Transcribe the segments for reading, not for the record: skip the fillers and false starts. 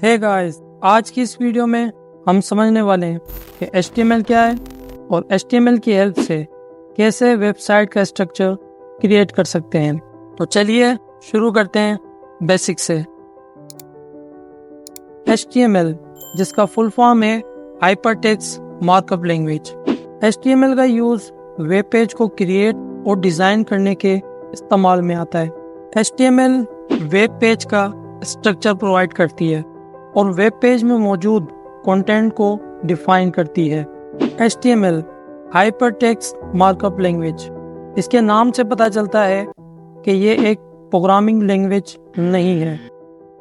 Hey guys, आज की इस वीडियो में हम समझने वाले हैं कि HTML क्या है और HTML की हेल्प से कैसे वेबसाइट का स्ट्रक्चर क्रिएट कर सकते हैं। तो चलिए शुरू करते हैं बेसिक से। HTML, जिसका फुल फॉर्म है हाइपरटेक्स्ट मार्कअप लैंग्वेज। HTML का यूज वेब पेज को क्रिएट और डिजाइन करने के इस्तेमाल में आता है। HTML वेब पेज का स्ट्रक्चर प्रोवाइड करती है और वेब पेज में मौजूद कंटेंट को डिफाइन करती है। HTML हाइपरटेक्स्ट मार्कअप लैंग्वेज, इसके नाम से पता चलता है कि ये एक प्रोग्रामिंग लैंग्वेज नहीं है,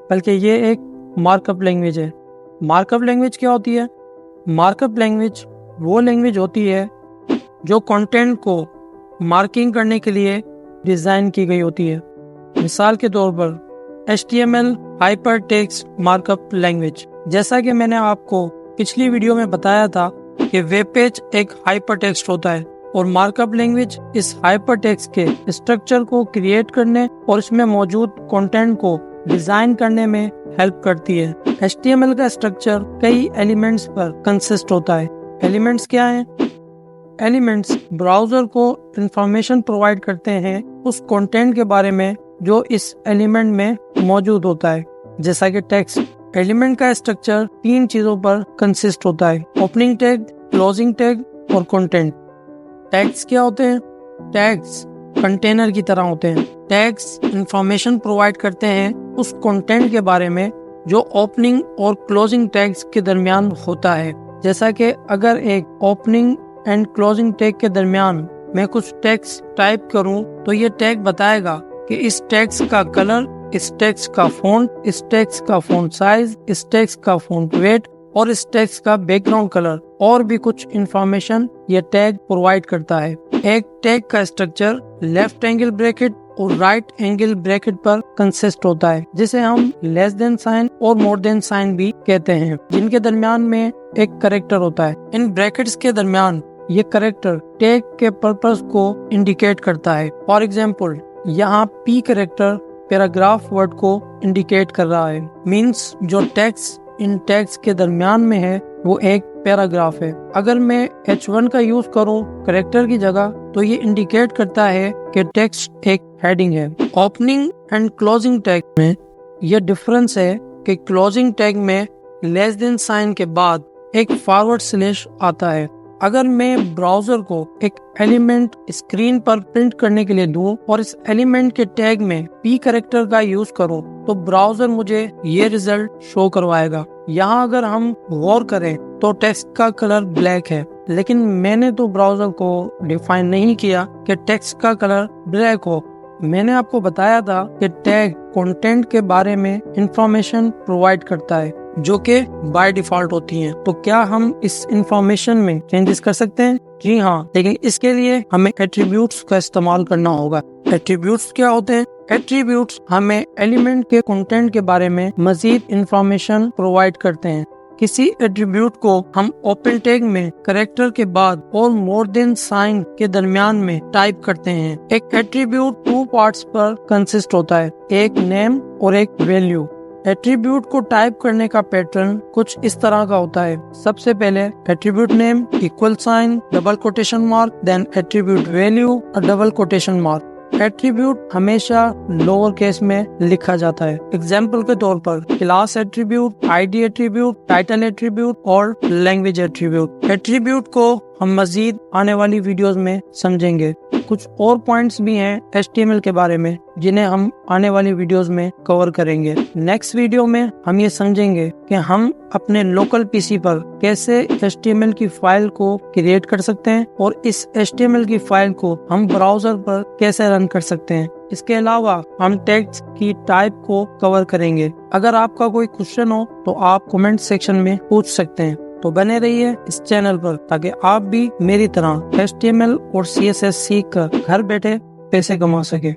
बल्कि ये एक मार्कअप लैंग्वेज है। मार्कअप लैंग्वेज क्या होती है? मार्कअप लैंग्वेज वो लैंग्वेज होती है जो कंटेंट को मार्किंग करने के लिए डिजाइन की गई होती है। मिसाल के तौर पर HTML हाइपरटेक्स्ट मार्कअप लैंग्वेज, जैसा कि मैंने आपको पिछली वीडियो में बताया था कि वेब पेज एक हाइपरटेक्स्ट होता है और मार्कअप लैंग्वेज इस हाइपरटेक्स्ट के स्ट्रक्चर को क्रिएट करने और इसमें मौजूद कंटेंट को डिजाइन करने में हेल्प करती है। HTML का स्ट्रक्चर कई एलिमेंट्स पर कंसिस्ट होता है। एलिमेंट्स क्या हैं? एलिमेंट्स ब्राउजर को इंफॉर्मेशन प्रोवाइड करते हैं उस कंटेंट के बारे में जो इस एलिमेंट में मौजूद होता है, जैसा कि टेक्स्ट। एलिमेंट का स्ट्रक्चर 3 चीजों पर कंसिस्ट होता है: ओपनिंग टैग, क्लोजिंग टैग और कंटेंट। टैग्स क्या होते हैं? टैग्स कंटेनर की तरह होते हैं। टैग्स इंफॉर्मेशन प्रोवाइड करते हैं उस कंटेंट के बारे में जो ओपनिंग और क्लोजिंग टैग्स के दरमियान होता है। जैसा कि अगर एक ओपनिंग एंड क्लोजिंग टैग के दरमियान मैं कुछ टेक्स्ट टाइप करूं तो ये टैग बताएगा कि इस टेक्स्ट का कलर, इस टेक्स्ट का फॉन्ट, इस टेक्स्ट का फॉन्ट साइज, इस टेक्स्ट का फॉन्ट वेट और इस टेक्स्ट का बैकग्राउंड कलर और भी कुछ इंफॉर्मेशन ये टैग प्रोवाइड करता है। एक टैग का स्ट्रक्चर लेफ्ट एंगल ब्रैकेट और राइट एंगल ब्रैकेट पर कंसिस्ट होता है, जिसे हम लेस देन साइन और मोर देन साइन भी कहते हैं, जिनके दरमियान में एक कैरेक्टर होता है। इन ब्रैकेट्स के दरमियान ये कैरेक्टर टैग के पर्पस को इंडिकेट करता है। फॉर एग्जाम्पल, यहाँ P कैरेक्टर पैराग्राफ वर्ड को इंडिकेट कर रहा है, मींस जो टेक्स्ट इन टेक्स्ट के दरमियान में है वो एक पैराग्राफ है। अगर मैं H1 का यूज करूँ कैरेक्टर की जगह तो ये इंडिकेट करता है कि टेक्स्ट एक हेडिंग है। ओपनिंग एंड क्लोजिंग टैग में ये डिफरेंस है कि क्लोजिंग टैग में लेस देन साइन के बाद एक फॉरवर्ड स्लैश आता है। अगर मैं ब्राउजर को एक एलिमेंट स्क्रीन पर प्रिंट करने के लिए दूं और इस एलिमेंट के टैग में P कैरेक्टर का यूज करूं तो ब्राउजर मुझे ये रिजल्ट शो करवाएगा। यहाँ अगर हम गौर करें तो टेक्स्ट का कलर ब्लैक है, लेकिन मैंने तो ब्राउजर को डिफाइन नहीं किया कि टेक्स्ट का कलर ब्लैक हो। मैंने आपको बताया था कि टैग कंटेंट के बारे में इंफॉर्मेशन प्रोवाइड करता है जो कि बाय डिफॉल्ट होती हैं। तो क्या हम इस इंफॉर्मेशन में चेंजेस कर सकते हैं? जी हाँ, लेकिन इसके लिए हमें एट्रीब्यूट्स का इस्तेमाल करना होगा। एट्रीब्यूट्स क्या होते हैं? एट्रीब्यूट्स हमें एलिमेंट के कंटेंट के बारे में मजीद इंफॉर्मेशन प्रोवाइड करते हैं। किसी एट्रीब्यूट को हम ओपन टैग में कैरेक्टर के बाद और मोर देन साइन के दरमियान में टाइप करते हैं। एक एट्रीब्यूट 2 पार्ट्स पर कंसिस्ट होता है, एक नेम और एक वैल्यू। एट्रीब्यूट को टाइप करने का पैटर्न कुछ इस तरह का होता है। सबसे पहले attribute name equal sign double quotation mark, then attribute value double quotation mark. Attribute हमेशा लोअर केस में लिखा जाता है। एग्जाम्पल के तौर पर class attribute, ID attribute, title attribute और लैंग्वेज एट्रीब्यूट। एट्रीब्यूट को हम मजीद आने वाली वीडियोस में समझेंगे। कुछ और पॉइंट्स भी हैं HTML के बारे में जिन्हें हम आने वाली वीडियोस में कवर करेंगे। नेक्स्ट वीडियो में हम ये समझेंगे कि हम अपने लोकल पीसी पर कैसे HTML की फाइल को क्रिएट कर सकते हैं और इस HTML की फाइल को हम ब्राउजर पर कैसे रन कर सकते हैं। इसके अलावा हम टेक्स्ट की टाइप को कवर करेंगे। अगर आपका कोई क्वेश्चन हो तो आप कमेंट सेक्शन में पूछ सकते हैं। तो बने रहिए इस चैनल पर ताकि आप भी मेरी तरह HTML और CSS सीख कर घर बैठे पैसे कमा सके।